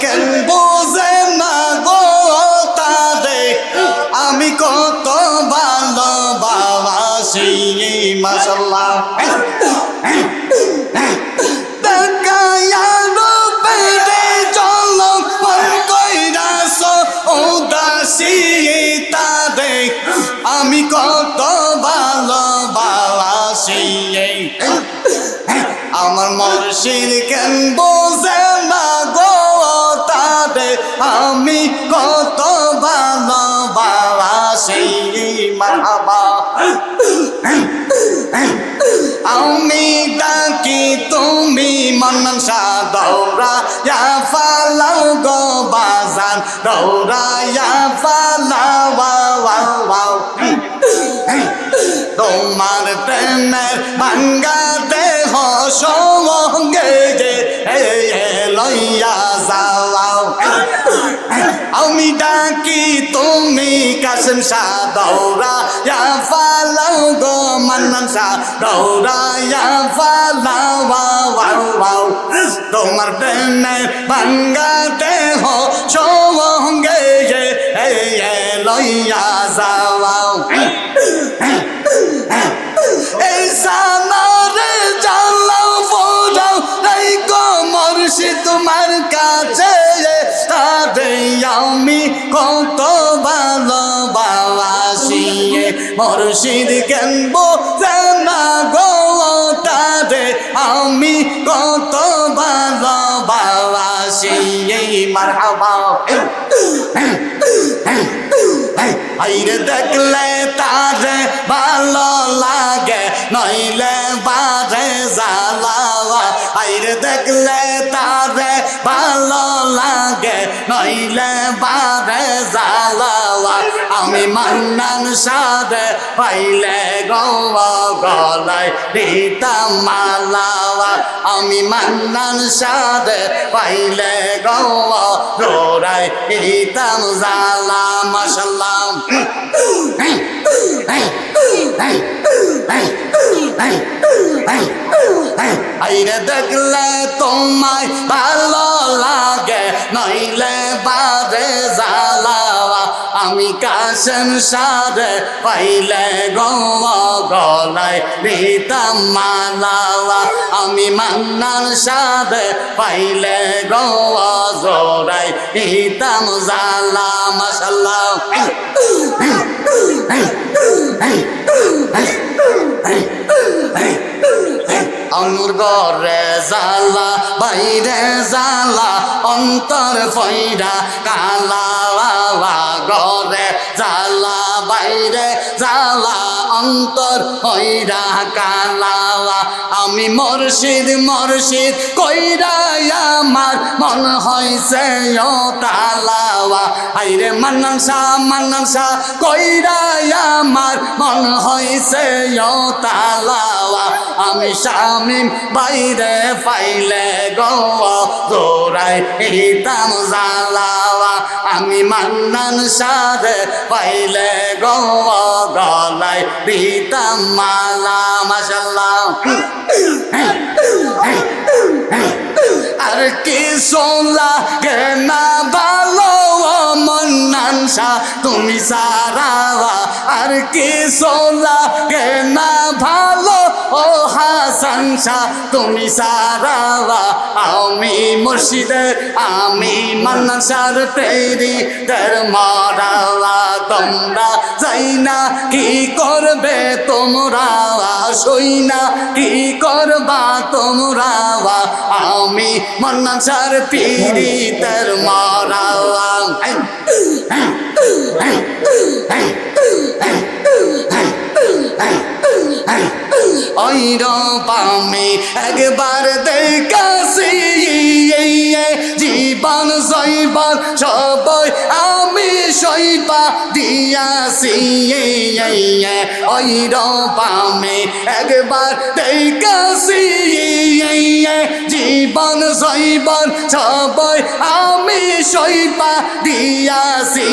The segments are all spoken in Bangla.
কেন বোঝে না গো তারে আমি কত ভালোবাসি মাশাআল্লাহ তাকায়া রূপেরে ঝলক মন কইরাছ উদাসী তারে আমি কত ভালোবাসি আমার মুর্শিদ কেন বোঝে না গো তারে আমি কত ভালোবাসি মারহাবা আমি ডাকি তুমি মনন শাহ দৌড়ায়া ফালাও গো বাজান দৌড়ায়া ফালাও তোমার প্রেমের ভাঙ্গা দেহ সঙ্গে লইয়া যাও আমি ডাকি তুমি কাসেম শাহ দৌড়ায়া ফালাও গো মান্নান শাহ দৌড়ায়া ফালাও তোমার প্রেমের ভাঙ্গা দেহ সঙ্গে লইয়া যাও এই সানারে জালাও ফোরাও নাই গো মুর্শিদ তোমার কাছে তারে আমি কত ভালোবাসি মুর্শিদ কেন বোঝে না গো তারে আমি কত ভালোবাসি মারহাবা আইরে দেখলে তারে ভালো লাগে নইলে বারে জ্বালাওয়া আইরে দেখলে তারে ভালো লাগে নইলে বারে জ্বালাওয়া আমি মান্নান সাদে পাইলে গলায় দিতাম মালাওয়া আমি মান্নান সাদে পাইলে গলায় দিতাম জালা মাশাআল্লাহ আইরে দেখলে তোমায় ভালো লাগে নইলে বারে জ্বালাওয়া আমি কাসেম সাদে পাইলে গলায় দিতাম মালাওয়া আমি মান্নান সাদে পাইলে জোড়াই দিতাম জালা মাশাআল্লাহ অনুর ঘরে জালা বাইরে জালা অন্তর ফইরা কালা ঘরে জালা বাইরে জালা অন্তর ফইরা কালা আমি মুর্শিদ মুর্শিদ কইরা আমার মন হইছে ও তালাওয়া আইরে মান্নান শাহ কইরা আমার মন হইছে ও তালাওয়া আমি শামিম বাইরে পাইলে গো জোড়াই দিতাম জালাওয়া আমি মান্নান শাহ পাইলে গো গলায় দিতাম মালা মাশাআল্লাহ আর কি সোলা কে না ভালো মান্নান শাহ তুমি সারাওয়া আর কি সোলা কে না ভালো ও হাসান শাহ তুমি সারাওয়া আমি মুর্শিদের আমি মান্নান শাহর তেরি তের মারাওয়া তোমরা যাই না কি করবে তোমরা সইনা কি করবা তোমরা আমি মান্নান শাহর তেরি তের মারাওয়া পামি একবার দেখাছি জীবন সইবার সবাই আমি সইবা দিয়াছি পামি একবার দেখাছি জীবন সইবার সবাই আমি সইবা দিয়াছি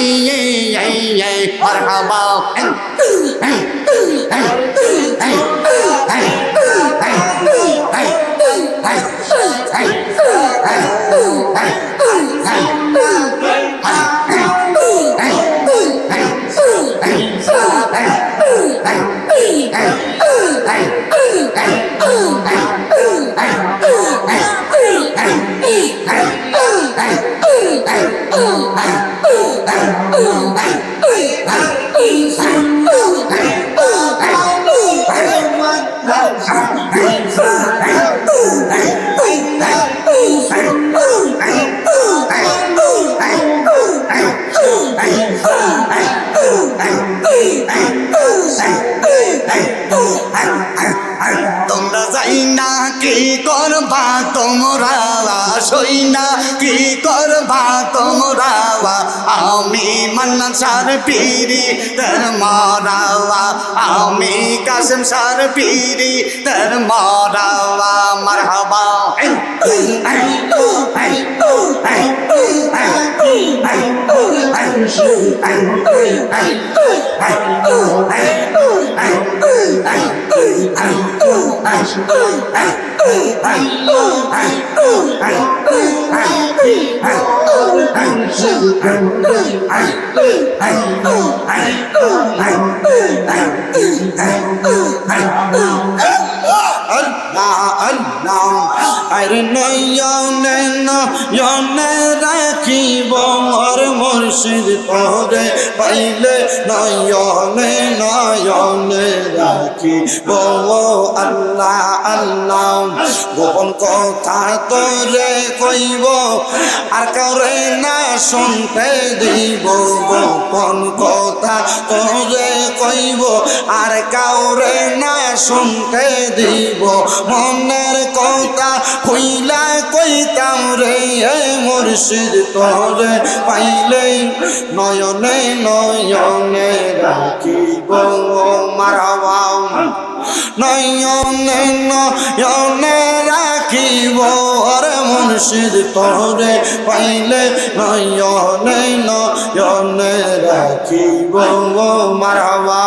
মারহাবা তোমরা যাই না কি করবা তোমরা সই না কি করবা তোমরা আমি মান্নান শাহর পীরি তোর মরাওয়া আমি কাসেম শাহর পীরি তোর মরাওয়া মারহাবা আরে নয়নে নয়নে রাখিব মোর মুর্শিদ তোরে পাইলে নয়নে নয়নে রাখিব আল্লাহ আল্লাহ গোপন কথা তোরে কইব আর কাউরে না শুনতে দিব গোপন কথা তোরে কইব আর কাউরে না শুনতে দিব মনের কথা কইলা কইতাম রে মুর্শিদ তোরে পাইলে নয়নে নয়নে রাখিব মারহাবা নয়নে নয়নে রাখিব রে মুর্শিদ তোরে পাইলে নয়নে নয়নে রাখিব মারহাবা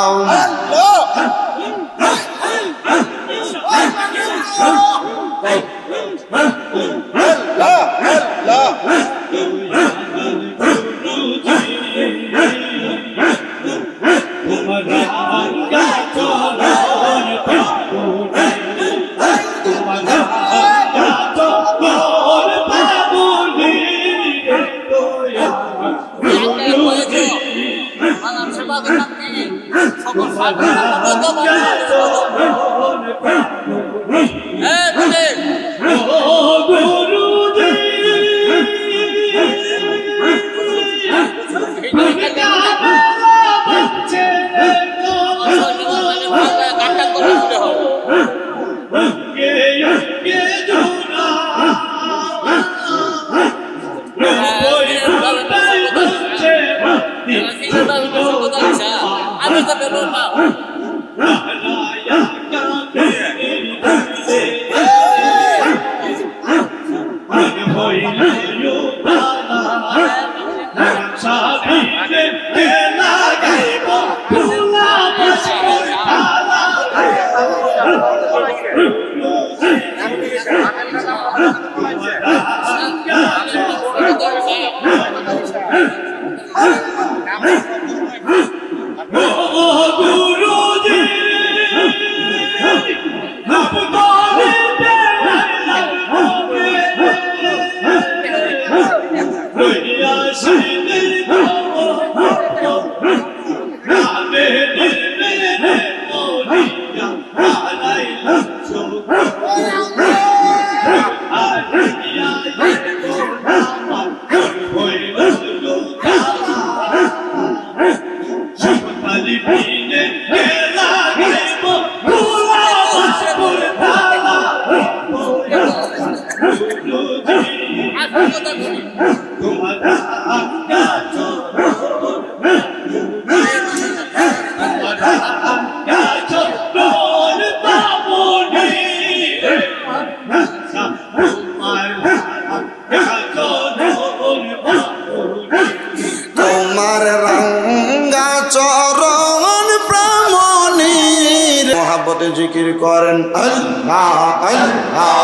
তোমার রঙ্গা চরণ প্রামণীর মহাব্বতে জিকির করেন আল্লাহ আল্লাহ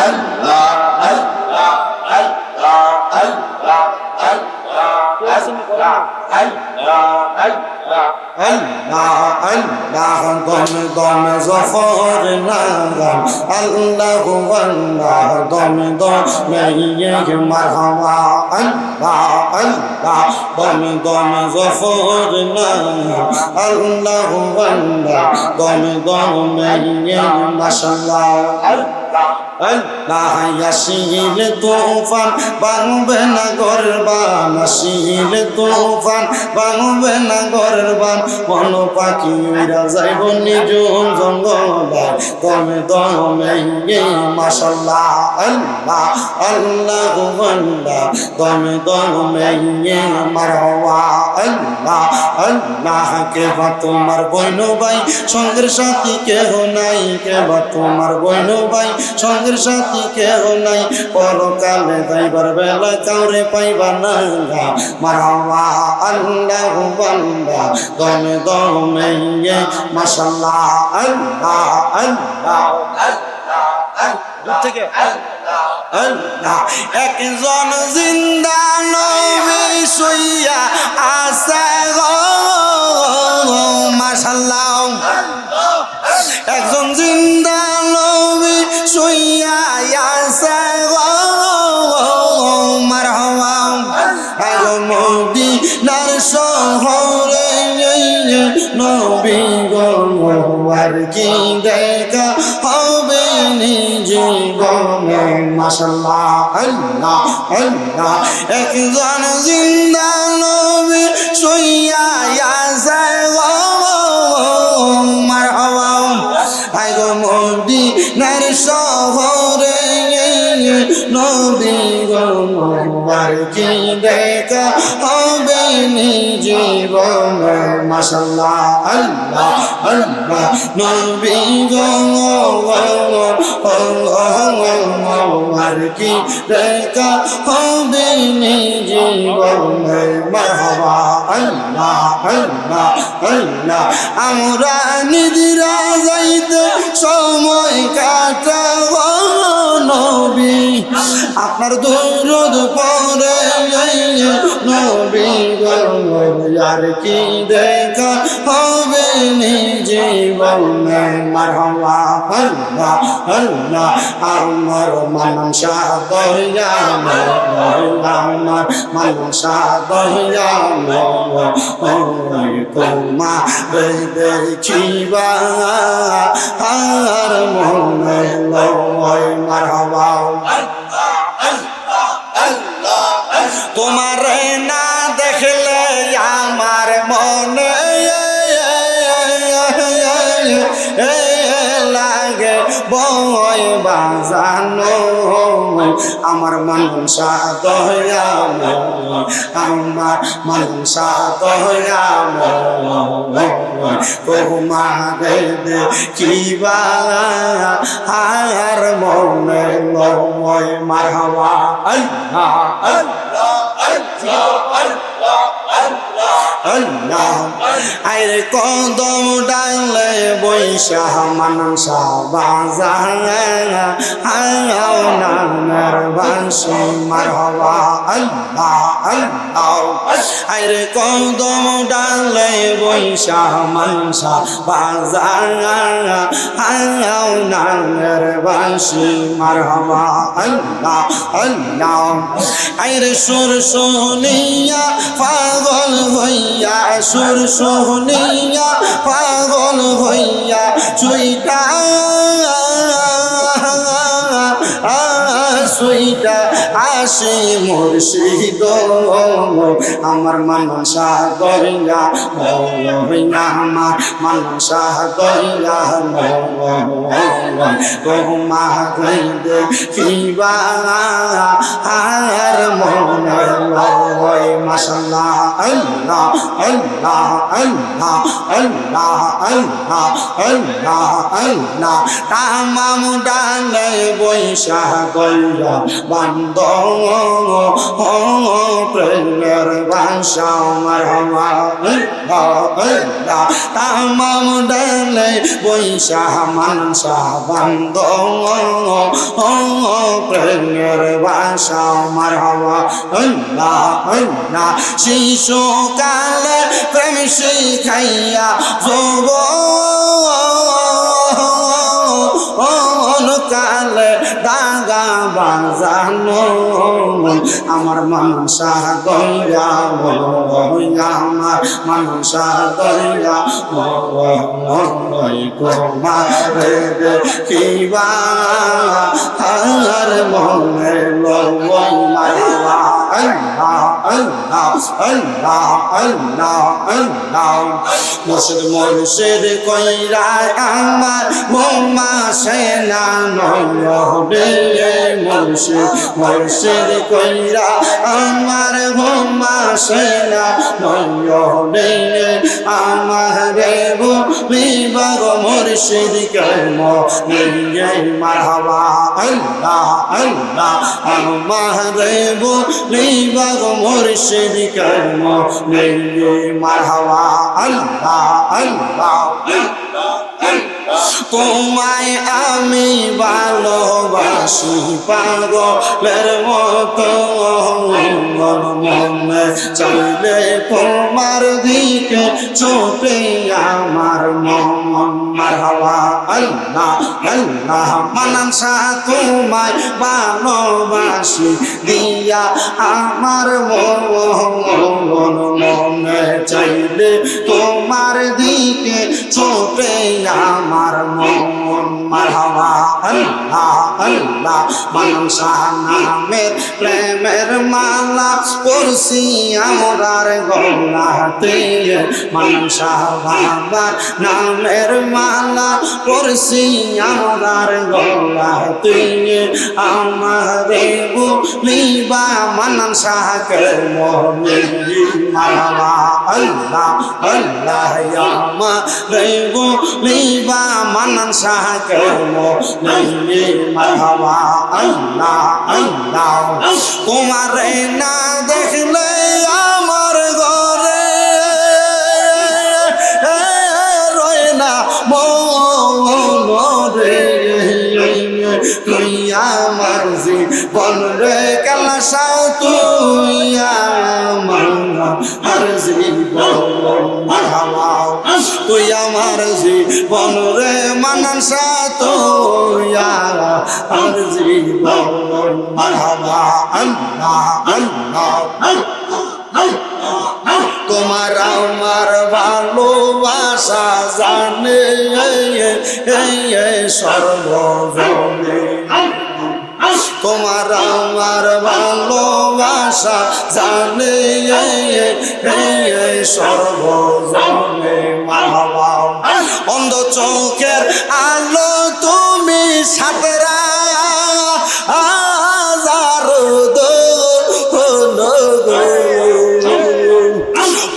আল্লাহ আল্লাহ আল্লাহ আল্লাহ আল্লাহ আল্লাহ আল্লাহ দমে দমে জফর নাগাম আল্লাহ আল্লাহ দমে দমে মারহাবা আল্লাহ আল্লাহ দমে দমে জফর নাগাম আল্লাহ আল্লাহ দমে দমে মাশাআল্লাহ আল্লাহ আসিল তুফান ভাঙবে না গরবান আসিল তুফান ভাঙবে না গরবান বন পাখি উড়া যাইব নিজুম জঙ্গলায় দমে দমে মাশাআল্লাহ আল্লাহ আল্লাহ আল্লাহ দমে দমে মারহাবা আল্লাহ আল্লাহ কে বা তোমার বইন ভাই সঙ্গের সাথী কেহ নাই কে বা তোমার বইন ভাই সঙ্গের সাথী কেহ নাই পরকালে যাইবার বেলা কাউরে পাইবা না মারহাবা আল্লাহ আল্লাহ দমে দমে মাশাআল্লাহ আল্লাহ আল্লাহ দূর থেকে আল্লাহ একজন জিন্দা নবী শুইয়া আছে গো মাশাআল্লাহ একজন জিন্দা নবী শুইয়া আছে গো মারহাবা আগো মদিনার শহরে নবী গো আর কি দেখা হবে জীবনে মাশাআল্লাহ আল্লাহ আল্লাহ একজন জিন্দা নবী শুইয়া আছে গো মারহাবা আগো মদিনার শহরে নবী গো আর কি দেখা হবে জীবনে মাশাআল্লাহ আল্লাহ আল্লাহ নবী গো আর কি দেখা হবে জীবনে মারহাবা আল্লাহ আল্লাহ আল্লাহ আমরা নিদ্রা যাইতে সময় কাটাবো নবী আপনার দরুদ পড়ে নবী গো আর কি দেখা হবে জীবনে মারহাবা আল্লাহ আল্লাহ আমার মনসা দয়া আমার মনসা দয়া তোমা দেখিবা আর মনে লয় মারহাবা তোমার না দেখলে আমার মনে লাগে বয় বাজানো আমার মনসা দয়া আমার মনসা দয়া তোমারে দেখিবা আর মনে লয় মারহাবা আল্লাহ আল্লাহ আল্লাহ আইরে কদম ডালে বৈশা মনসা বাজানা আও নামের বাঁশি মারহাবা আল্লাহ আল্লাহ আইরে কদম ডালে বৈশা মনসা বাজানা আও নামের বাঁশি মারহাবা আল্লাহ আল্লাহ আইরে সুর শুনিয়া পাগল হইয়া সুর শুনিয়া পাগল হইয়া চুইটা সুইটা আসে মুর্শিদ আমার মনসা দয়া আমার মনসা দয়া তোমাকে দেখিবা আর মনে লয় মাশাআল্লাহ আল্লাহ আল্লাহ আল্লাহ আল্লাহ আল্লাহ আল্লাহ আল্লাহ তামাম ডালে বৈশা গইয়া বান্দর প্রেমের ভাষা মারহাবা তামাম ডালে বৈশা মানসা বান্দ প্রেমের ভাষা মারহাবা শিশুকালে প্রেম শিখাইয়া যুব কালে দাগা বাজানো আমার মনসা গইয়া আমার মনসা গইয়া কুমারে কিবা আর মনে মারবা আল্লাহ আল্লাহ আল্লাহ আল্লাহ আল্লাহ মুর্শিদ মুর্শিদ কইরা আমার মোমা সেনা নয়রে মুর্শিদ মুর্শিদ কইরা আমার মোমা সেনা নয়রে আমার রেবু বিবাগ মুর্শিদ কর্ম নিয়ে মারহাবা আল্লাহ আল্লাহ আমার রেবু বিবাগ মুর্শিদ কর্ম নিয়ে মারহাবা আল্লাহ আল্লাহ তোমায় আমি ভালোবাসি পাগলের মতো মনে চাইলে তোমার দিকে ছোটে আমার মন মারহাবা আল্লাহ আল্লাহ মানসা তোমায় ভালোবাসি দিয়া আমার মন মনে চাইলে তোমার দিকে ছোটে আমার মন মারহাবা আল্লাহ আল্লাহ মানসা নামের প্রেমের মালা পড়ছি আমরার গলাতে মানসা বাবার নামের মালা পড়ছি আমরার গলাতে আমারে বলিবা মানসা কে মনে মারহাবা আল্লাহ আল্লাহ আমারে বলিবা মানসা কে মনে মারহাবা আল্লাহ আল্লাহ তোমারে না দেখলে আমার ঘরে রয় না মরে তুই আমার জীবন রে কালাসাও তুই আমার জীবন মারহাবা তুই আমার জীবন রে মানসা তুই আমার জীবন মারহাবা আল্লাহ আল্লাহ তোমার আমার ভালোবাসা জানে সর্বজনে তোমার আমার ভালোবাসা জানে সর্বজনে মারহাবা অন্ধ চোখের আলো তুমি সাতরা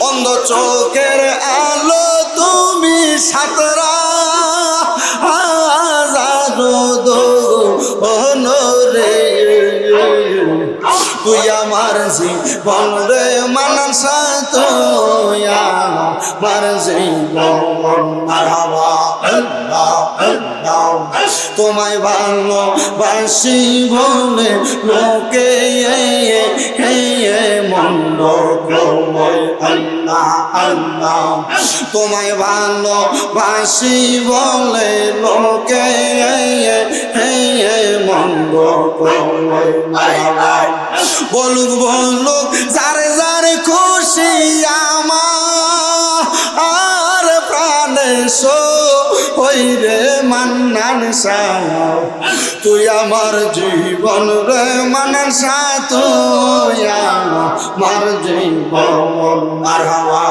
অন্ধ চোখের আলো তুমি সাতরা রে তুই আমার জীবন রে মানসা তুই আমার জীবন মারহাবা আল্লাহ আল্লাহ তোমায় ভালোবাসি বলে লোকে মন্দ আল্লাহ আল্লাহ তোমায় ভালোবাসি বলে লোকে মন্দ বলুক বলুক যারে যারে খুশি আমার প্রাণে হইরে মান্নান সাও তুই আমার জীবন রে মানসা তুই আমার জীবন মারহাবা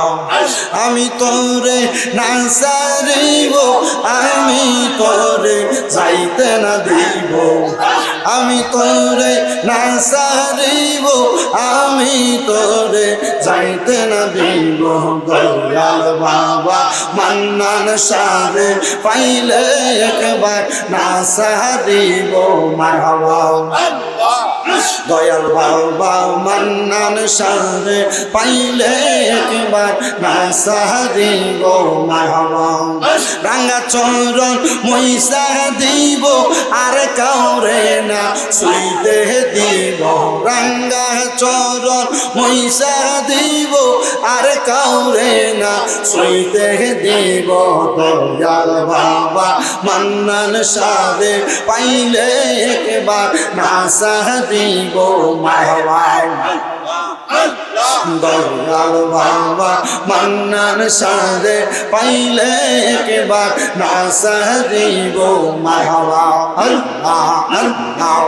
আমি তোরে না সারিব আমি তোরে যাইতে না দিব আমি তোরে না সারিব দিব আমি তোরে যাইতে না দিব দয়াল বাবা মান্নান সারে পাইলে একবার নাসা দিব মারহাবা দয়াল বাবা মান্নান সারে পাইলে একবার নাসা দিব মারহাবা রাঙ্গা চরণ মহিষা দিব আর কাউরে না সুইতে দিব রাঙ্গা চরণ মহিষা দিব আর কাউরে না সুইতে দিব দয়াল বাবা মান্নান সারে পাইলে একবার নাসা দিব মারহাবা দয়াল বাবা মান্নান সারে পাইলে একবার নাসা দিব মারহাবা আল্লাহ আল্লাহ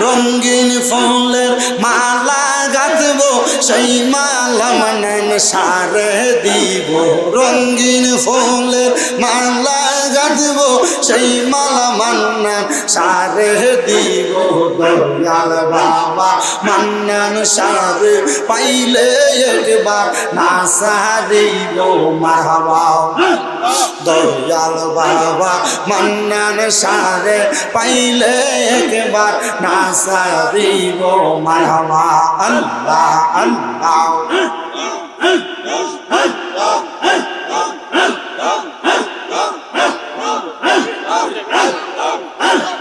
রঙিন ফুলের মালা গাঁথবো সেই মালা মান্নান সারে দিব রঙিন ফুলের মালা গাঁথবো সেই মালা মান্নান সারে দিব দয়াল বাবা মান্নান সারে পাইলে একবার নাসা দিব মারহাবা দয়াল বাবা মান্নান সারে পাইলে একবার নাসা দিব মারহাবা আল্লাহ আল্লাহ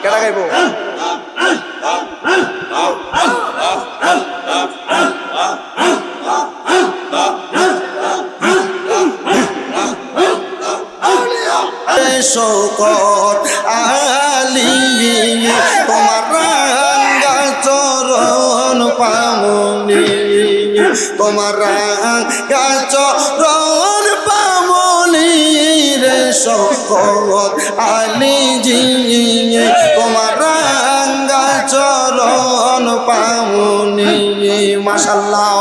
কেডা গাইবো শোকত আলী তোমার রাঙ্গা চরণ পামনি তোমার রাঙ্গা চরণ পামনি রে শোকত আলী জি তোমার রাঙ্গা চরণ পামনি মাশাআল্লাহ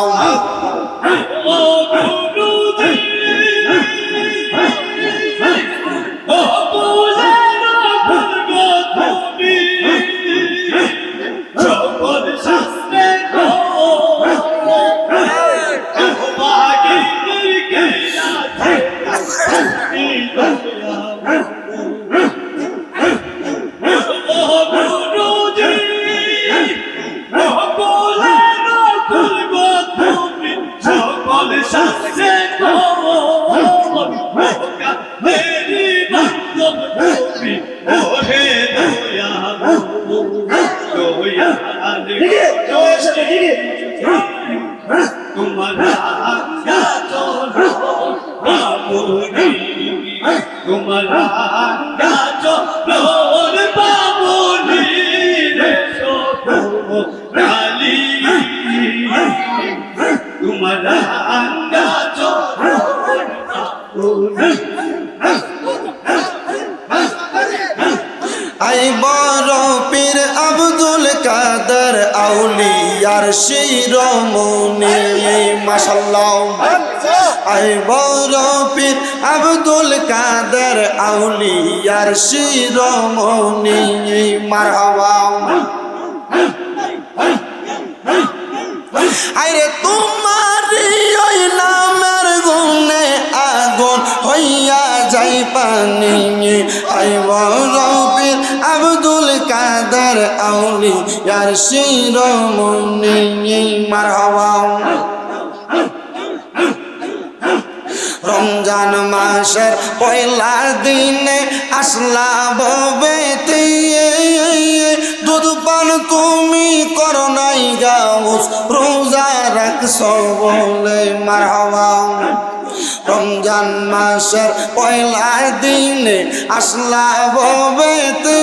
আই বড় পীর আব্দুল কাদের আউলিয়ার শিরোমণি মাশাআল্লাহ আই বড় পীর আব্দুল কাদের আউলিয়ার শিরোমণি মারহাবা আরে তোমারি ওই নামের গুণে আগুন হইয়া যাই পানি আই বড় পীর আব্দুল কাদের আউলিয়ার শিরোমণি মারহাবা রমজান মাসের পয়লা দিনে আসলা ববেতে দুধ পান তুমি করো নাই গাউস রোজা রাখছ বলে মারহাবা রমজান মাসের পয়লা দিনে আসলা ববেতে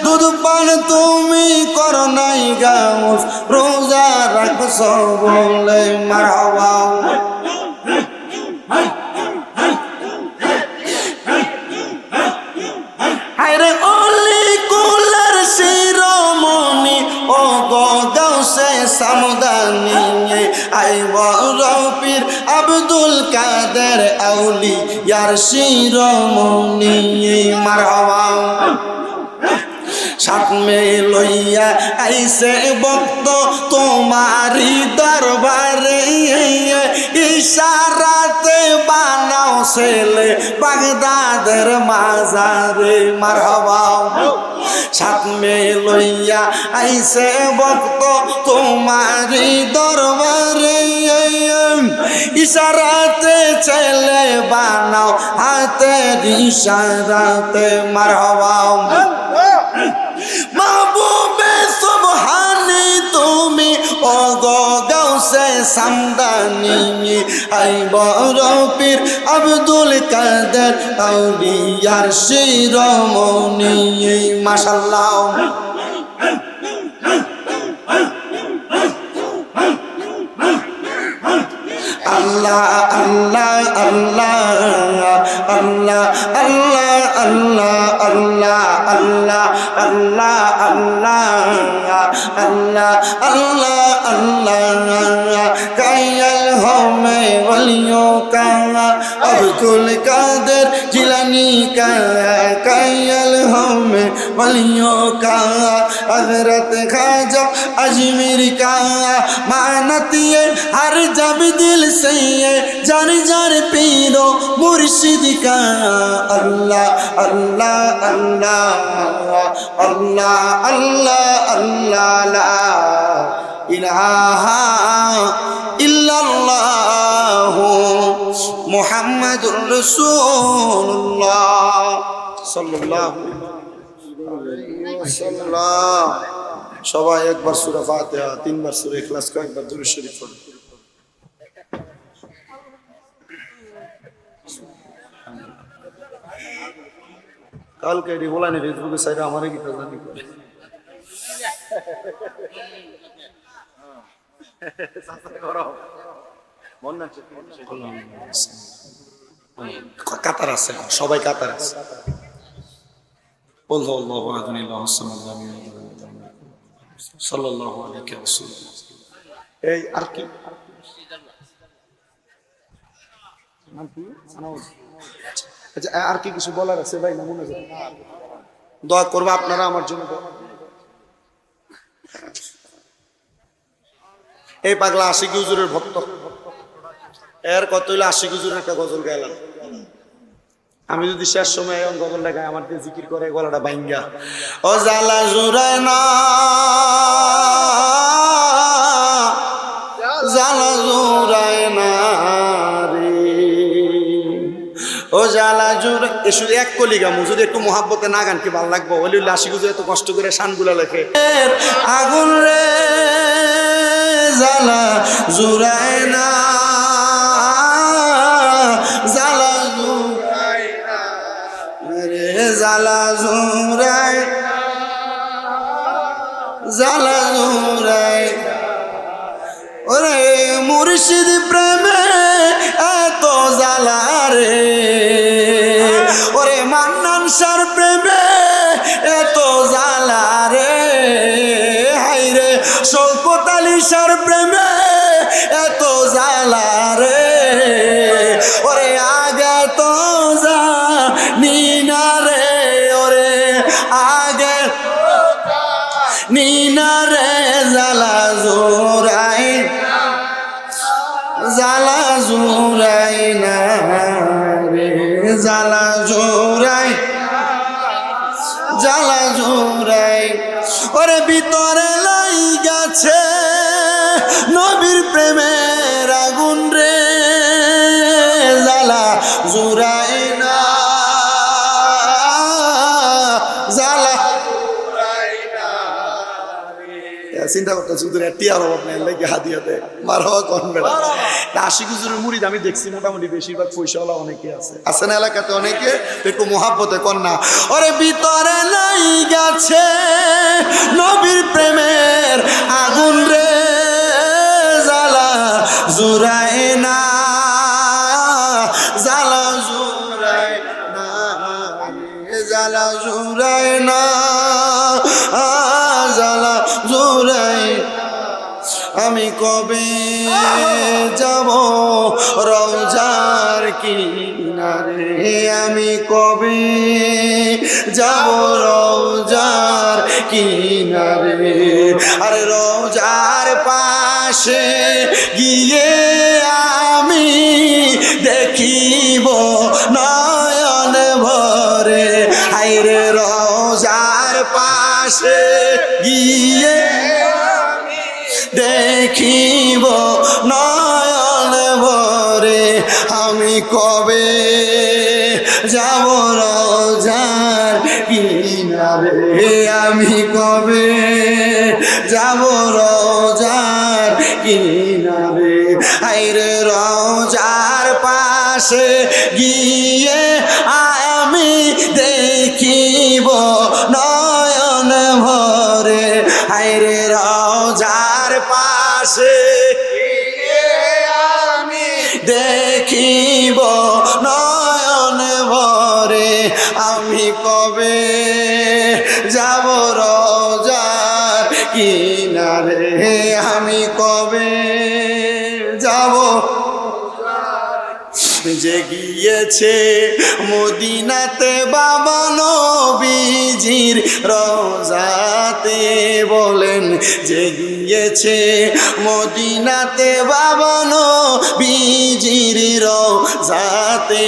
দুধ পান তুমি করো নাই গাউস রোজা রাখছ বলে মারহাবা আরে অলি কুলার শিরোমণি ও গৌসে সামদানি আই বড় পীর আব্দুল কাদের আউলিয়ার শিরোমণি মারহাবা সাত মেয়ে লইয়া আইছে ভক্ত তোমারি দরবারে ইশারাতে বানাও ছেলে বাগদাদের মাজারে মারহাবা সাত মেয়ে লইয়া আইছে ভক্ত তোমারি দরবারে ইশারাতে ছেলে বানাও হাতে ইশারাতে মারহাবা মাহবুবে সুবহানি তুমি ওগো গাউসে সামদানি আই বড় পীর আব্দুল কাদের আউলিয়ার শিরোমণি মাশাআল্লাহ আল্লাহ আল্লাহ আল্লাহ আল্লাহ আল্লাহ আল্লাহ আল্লাহ আল্লাহ আল্লাহ আল্লাহ আল্লাহ আল্লাহ কায়াল হমে ওলিও কা আব্দুল কাদের জিলানি কা কায়াল হমে ওলিও কা হযরত খাজা अजमेर का मानतिए हर जब दिल से जार जार पीरो मुर्शिद का अल्लाह अल्लाह अल्लाह अल्लाह अल्लाह अल्लाह ला इलाहा इल्लल्लाह मुहम्मदुर रसूलुल्लाह सल्लल्लाहु अलैहि वसल्लम সবাই একবার সূরা ফাতিহা তিনবার সূরা ইখলাস কয়েকবার দুরূদ শরীফ পড়ুন কালকে এটি বলানি ফেসবুকে সাইডে আমারে কি জানি করে কাতার আছে সবাই কাতার আছে বললো আল্লাহু আকবার আল্লাহু সাল্লাল্লাহু সাল্লাল্লাহু আলাইহি ওয়াসাল্লাম এই আর কি আচ্ছা আর কি কিছু বলার আছে ভাই না মনে করে দোয়া করব আপনারা আমার জন্য এই পাগলা আশিক হুজুরের ভক্ত এর কত হইলো আশিক হুজুরের একটা গজল গাইলাম আমি যদি শেষ সময় এমন গজল লাগাই আমার দিয়ে জিকির করে গলাটা ভাঙ্গা ও জালা জুরায় না জালা জুরায় না রে ও জালা জুরায় এ শুধু এক কলিগা যদি একটু মহাব্বতে না গান কি ভালো লাগবো ওলি আশিক হুজুর এত কষ্ট করে শানগুলা লেখে আগুন রে জালা জুরায় না জালা জালা জুরাই জালা জুরাই ওরে মুর্শিদ প্রেমে এত জালা রে ওরে মান্নান শাহর প্রেমে এত জালা রে হাই রে শওকত আলী শাহর প্রেমে এত জালা রে ওরে আগে তো জানি না রে ওরে আগে নিনা রে জালা জোরাই জালা জোরাই না রে জালা জোরাই জালা জোরাই ওরে ভিতরে লাই গেছে নবীর প্রেমের আগুন রে জালা জোরাই না জালা চিন্তা করতেছি টিয়ার অভাব নেই লাগে হাদিয়াতে মার হওয়া করবে আশিক হুজুরের মুরিদ আমি দেখছি মোটামুটি বেশিরভাগ পয়সাওয়ালা অনেকে আছে না এলাকাতে অনেকে একটু মোহাব্বতে কর না ওরে ভিতরে নাই গেছে নবীর প্রেমের আগুন রে জালা জুরাই না জালা জুরাই না জালা জুরাই না জালা জুরাই আমি কবে যাব রওজার কিনারে আমি কবে যাব রওজার কিনারে আরে রোজার পাশে গিয়ে আমি দেখিব নয়ন ভরে হায়রে রোজার পাশে গিয়ে দেখিব নয়ন ভরে আমি কবে যাব রোজার কিনারে আমি কবে যাব রোজার কিনারে হায়রে রোজার পাশে গিয়ে আমি দেখিব নয়ন ভরে হায়রে রোজার পাশে আমি দেখিব নয়ন ভরে আমি কবে যাব রোজার কিনারে আমি কবে যাব যে গিয়েছে মদিনাতে বাবা নবীজির রোজাতে বলেন যে গিয়েছে মদিনাতে বাবা নবীজির রোজাতে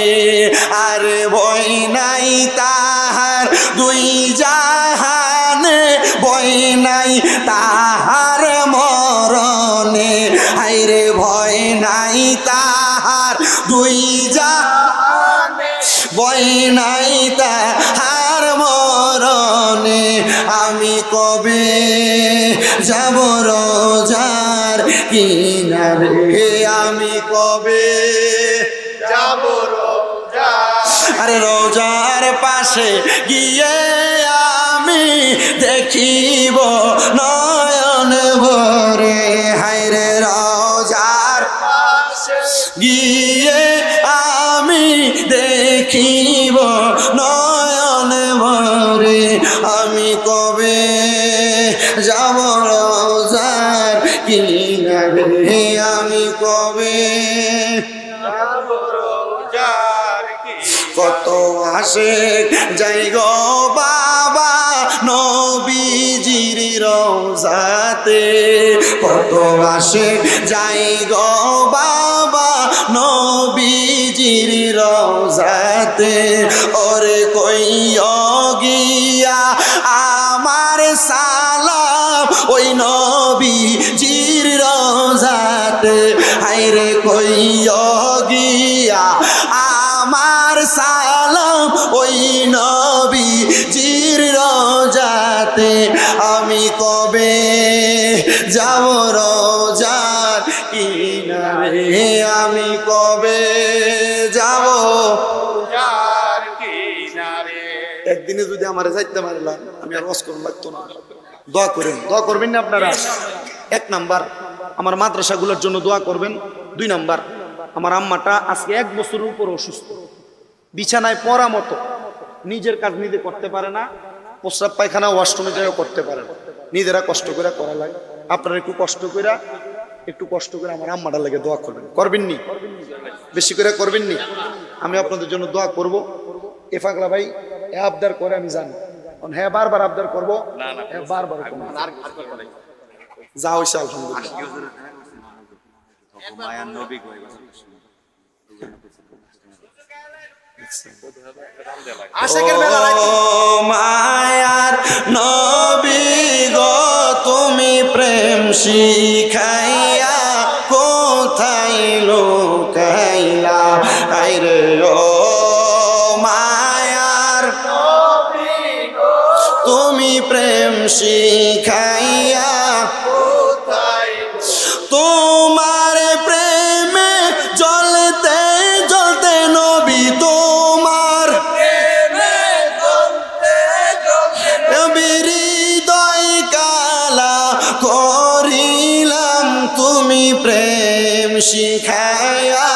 আর ভয় নাই তাহার দুই জাহানে ভয় নাই তাহার মরণে হায়রে ভয় নাই তাহার দুই জাহানে ভয় নাই তাহার মরণে আমি কবে যাব রোজার কিনারে আমি কবে যাব রোজার আরে রোজার পাশে গিয়ে আমি দেখিব নয়ন ভরে হায়রে রোজার পাশে গিয়ে আমি দেখিব নয়ন ভরে আমি কবে যাব রোজার কিনারে আমি কবে যাব রোজার কত আসে যাই গো বাবা নবীজির রোজাতে কত আসে যাই গো বাবা নবীজির রোজাতে ওরে কইও গিয়া আমার সালাম ওই নবীজির রোজাতে হায়রে কইও গিয়া আমার সালাম ওই নবীজির রোজাতে আমি কবে যাব রোজার কিনারে আমি কবে যাব রোজার কিনারে একদিনে যদি আমার যাইতে পারলাম আমি আর ওয়াজ করুন লাগতো না দোয়া করেন দোয়া করবেন না আপনারা এক নাম্বার আমার মাদ্রাসাগুলোর জন্য দোয়া করবেন দুই নাম্বার আমার আম্মাটা আজকে 1 বছরের উপর অসুস্থ বিছানায় পড়া মতো নিজের কাজ নিজে করতে পারে না প্রস্রাব পায়খানা ওয়াশরুমে যাও করতে পারে না নিজেরা কষ্ট করে করা লাগে আপনারা একটু কষ্ট করে আমার আম্মাটা লাগে দোয়া করবেন করবেন নি বেশি করে করবেন নি আমি আপনাদের জন্য দোয়া করব এ পাগলা ভাই এ আবদার করে আমি জানি হ্যাঁ বারবার আবদার করবো হ্যাঁ বারবার যা হয়েছে আলহামদুলিল্লাহ মায়ার নবী গো তুমি প্রেম শিখাইয়া কোথায় লোকাইলা আইরে ও মায়ার নবী গো তুমি প্রেম শিখাইয়া কোথায় তোমার প্রেমে জ্বলতে জ্বলতে নবী তোমার প্রেমে জ্বলতে জ্বলতে হৃদয় কালা করিলাম তুমি প্রেম শিখাইয়া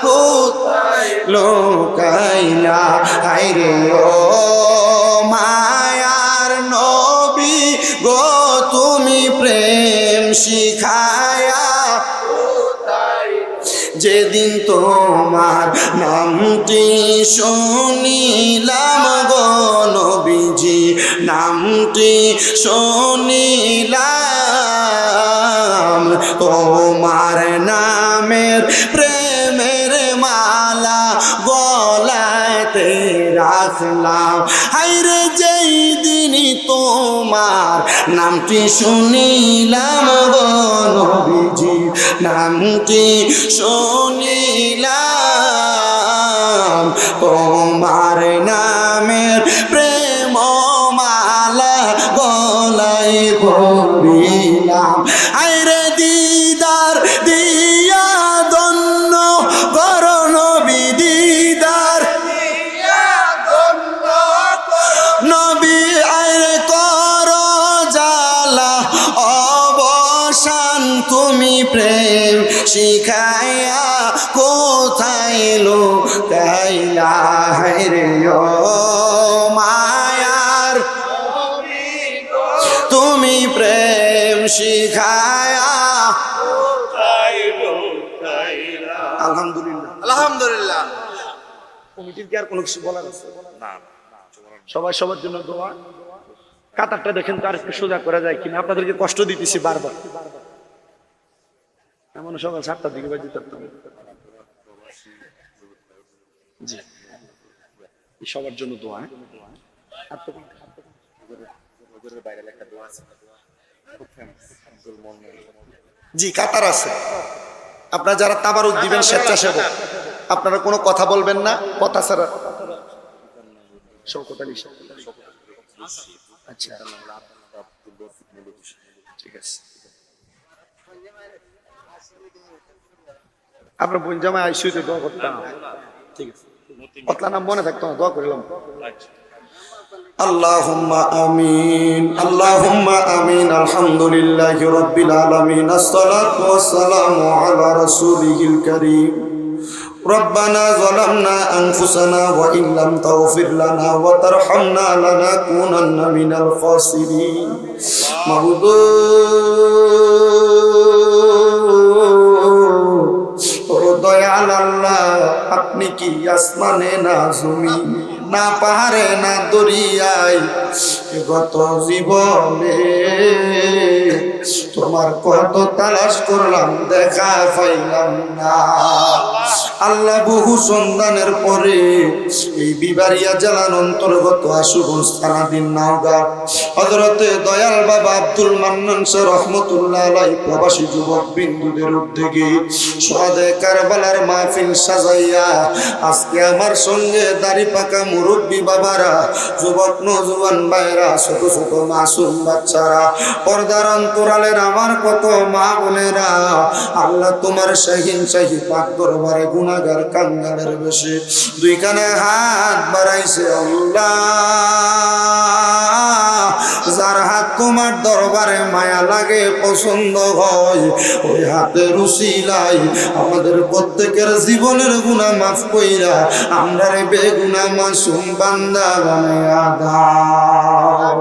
কোথায় লোকাইলা হায়রে ও মায়ার নবী গো তুমি প্রেম শিখায়া যেদিন তোমার নামটি শুনিলাম গো নবীজি নামটি নামটি শুনিলাম তোমার নামের প্রেমের মালা গলাতে রাখলাম হায়রে যেই দিনই তোমার নামটি শুনিলাম গো নবীজি নামটি শুনিলাম তোমার নামের প্রেম মালা গলায় পরিলাম আইরে দিদার দিয়া দন্ন কর নবী দিদার নবী আইরে কর জালা অবসান তুমি প্রেম শিখাইয়া কোথায় লুকাইলা রে ও মায়ার তুমি প্রেম শিখায়া আলহামদুলিল্লাহ আলহামদুলিল্লাহ। কমিটির কি আর কোনো কিছু বলার আছে? সবাই সবার জন্য দোয়া। কাতারটা দেখেন তো আর একটু সোজা করা যায় কিনা, আপনাদেরকে কষ্ট দিতেছি বারবার। এমন সকাল 7টার দিকে বাজে থাকতাম। জি সবার জন্য দোয়া। জি কাতার আছে, আপনারা যারা তাবারুক দিবেন স্বেচ্ছাসেবক আপনারা কোনো কথা বলবেন না, কথা ছাড়া। শওকত আলী আচ্ছা ঠিক আছে। আপনার বোন জামাই আইসিইউতে দোয়া করতাম, ঠিক আছে কতলা নাম মনে থাকতো না, দোয়া করলাম। আল্লাহুম্মা আমিন আল্লাহুম্মা আমিন আলহামদুলিল্লাহি রাব্বিল আলামিন আসসালাতু ওয়াসসালামু আলা রাসূলিল কারীম ربنا ظلمنا أنفسنا وإن لم تغفر لنا وترحمنا لنكونن من الخاسرين দয়াল আল্লাহ আপনি কি আসমানে না জমিনে না পাহাড়ে না দরিয়ায় গত জীবনে তোমার কত তালাশ করলাম দেখা পাইলাম না আল্লাহ। বহু সন্ধানের পরে এই বিবারিয়া জেলার অন্তর্গত আশুগঞ্জ থানাধীন নওগাঁ হযরতে দয়াল বাবা আব্দুল মান্নান শাহ রহমতুল্লাহ আলাইহি প্রবাসী যুবক বিন্দুদের উদ্যোগে শাহাদে কারবালার মাহফিল সাজাইয়া আজকে আমার সঙ্গে দাড়ি পাকা মুরব্বী বাবারা, যুবক নওজোয়ান ভাইরা, ছোট ছোট মাসুম বাচ্চারা, পর্দার অন্তরালের আমার কত মা বোনেরা, আল্লাহ তোমার শাহিন শাহী পাক দরবারে গুনাহগার কাঙ্গালের বেশে দুইখানে হাত বাড়াইছে আল্লাহ। যার হাত তোমার দরবারে মায়া লাগে পছন্দ হয় ওই হাতের উসিলাই আমাদের প্রত্যেকের জীবনের গুনাহ মাফ কইরা আমরা রে বেগুনা মাসুম বান্দা বানায়া দাও।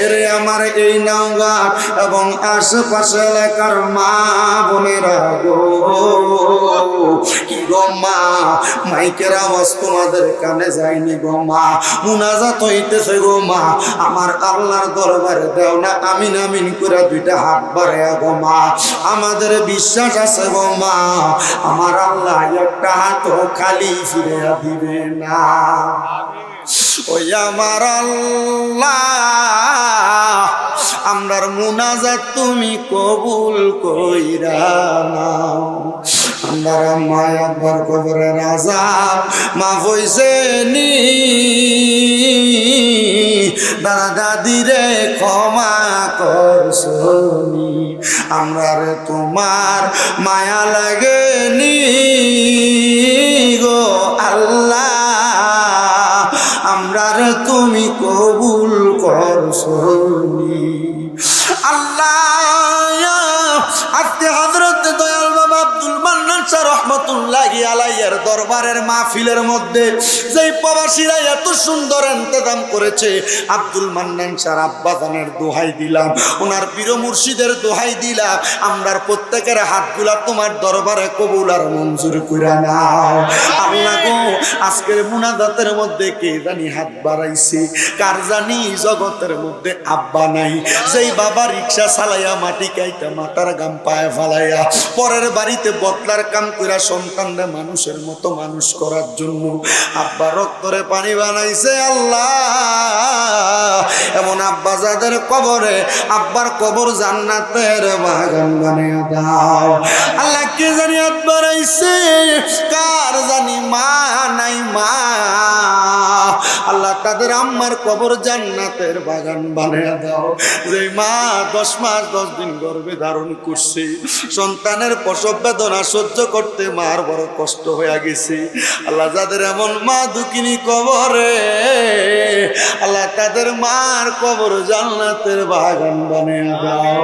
এরে আমার এই নওগাঁ এবং আশেপাশে এলাকার মা বোনেরা গো, কি গো মা মাইকের আওয়াজ তোমাদের কানে যায়নি গো মা, মুনাজাত হইতেছে গো মা, আমার আল্লাহর দরবারে দেও না আমিন আমিন করে দুইটা হাত বাড়ায়া গো মা। আমাদের বিশ্বাস আছে গো মা আমার আল্লাহ একটা হাতও খালি ফিরে দিবে না। ওই আমার আল্লাহ আমরার মুনাজাত তুমি কবুল কইরা নাও। আমার মায় আব্বার কবরের আযাব মাফ হইছে নি, দাদা দাদিরে ক্ষমা করছনি, আমরার তোমার মায়া লাগেনি গো আল্লাহ, আমরার তুমি কবুল করছনি আল্লাহ। আজকে হযরত দয়াল বাবা আব্দুল মান্নান শাহ রহমতুল্লাহি আলাইহির দরবারের মাহফিলের মধ্যে যেই প্রবাসীরা এত সুন্দর ইন্তজাম করেছে, আব্দুল মান্নান শাহ আব্বাজানের দোহাই দিলাম, ওনার পীর মুর্শিদের দোহাই দিলাম, আমরার প্রত্যেকের হাতগুলা তোমার দরবারে কবুল আর মঞ্জুর কইরা নাও। আল্লাহ গো, আজকের মুনাজাতের মধ্যে কে জানি হাত বাড়াইছে, কার জানি জগতের মধ্যে আব্বা নাই, যেই বাবা রিক্সা চালাইয়া মাটি কাইটা মাথার গাম পায়ে ফালাইয়া পরের বাড়িতে বদলার কাম কইরা সন্তানরা মানুষের মতো মানুষ করার জন্য আব্বা রক্তরে পানি বানাইছে। আল্লাহ, এমন আব্বা যাদের কবরে, আব্বার কবর জান্নাতের বাগান বানিয়ে দাও। আল্লাহ, কে জানি হাত বাড়াইছে, কার জানি মা নাই মা, আল্লাহ তাদের আম্মার কবর জান্নাতের বাগান বানিয়ে দাও। যে মা 10 মাস 10 দিন গর্ভে ধারণ করছে, সন্তানের প্রসব বেদনা সহ্য করতে মার বড় কষ্ট হয়ে গেছে, আল্লাহ যাদের এমন মা দুঃখিনী কবরে, আল্লাহ তাদের মার কবর জান্নাতের বাগান বানিয়ে দাও।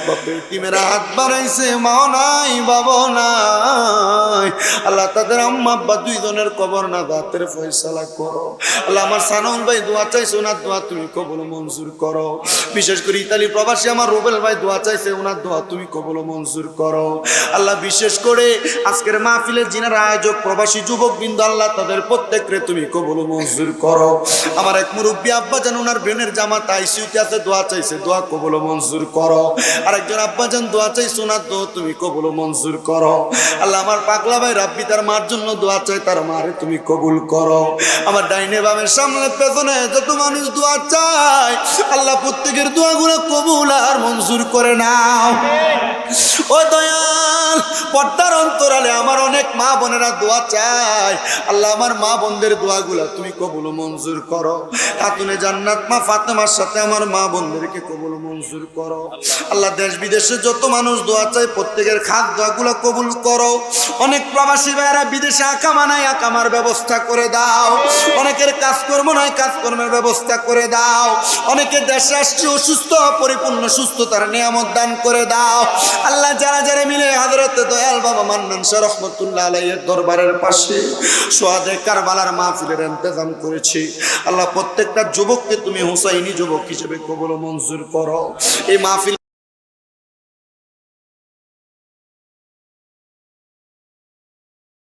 বাপের টিমেরা হাত বাড়াইছে, মাও নাই বাবা নাই, আল্লাহ তাদের আম্মা আব্বা দুইজনের কবর না দাঁতের ফয়সালা করো। আল্লাহ, আমার সানন ভাই দোয়া চাইছে, ওনার দোয়া তুমি কবুল মঞ্জুর করো। বিশেষ করে ইতালি প্রবাসী আমার রুবেল ভাই দোয়া চাইছে, ওনার দোয়া তুমি কবুল মঞ্জুর করো। আল্লাহ, বিশেষ করে আজকের মাহফিলের যিনারা আয়োজক প্রবাসী যুবক বৃন্দ, আল্লাহ তাদের প্রত্যেকরে তুমি কবুল মঞ্জুর করো। আমার এক মুরব্বী আব্বা জান, ওনার বোনের জামাত আইসিইউতে আছে, দোয়া চাইছে, দোয়া কবুল মঞ্জুর করো। আরেকজন আব্বা জান দোয়া চাইছে, ওনার দোয়া তুমি কবুল মঞ্জুর করো। আল্লাহ, আমার পাগলা ভাই রাব্বি তার মার জন্য দোয়া চাই, তার মারে তুমি কবুল করো। আমার ডাইনে বামের সামনে পেছনে যত মানুষ দোয়া চায়, আল্লাহ প্রত্যেকের দোয়াগুলো কবুল আর মঞ্জুর করে নাও। ও দয়াল, পর্দার অন্তরালে আমার অনেক মা বোনেরা দোয়া চায়, আল্লাহ আমার মা বোনদের দোয়াগুলো তুমি কবুল মঞ্জুর করো। খাতুনে জান্নাত মা ফাতেমার সাথে আমার মা বোনদেরকে কবুল মঞ্জুর করো। আল্লাহ, দেশ বিদেশে যত মানুষ দোয়া চায় প্রত্যেকের খাত দোয়াগুলো কবুল করো। অনেক প্রবাসী ভাইয়েরা বিদেশে আকামা নাই, আকামার ব্যবস্থা করে দাও। অনেকের কাজকর্ম নাই, কাজকর্মের ব্যবস্থা করে দাও। অনেকে দেশে আসছে অসুস্থ, পরিপূর্ণ সুস্থতার নিয়ামত দান করে দাও। আল্লাহ, যারা যারা মিলে হযরতে দয়াল বাবা মান্নান শাহ রহমতুল্লাহ আলাইহির দরবারের পাশে সোহাদে কারবালার মাহফিলের ইন্তজাম করেছি, আল্লাহ প্রত্যেকটা যুবককে তুমি হুসাইনি যুবক হিসেবে কবুল মঞ্জুর করো। এই মাহফিল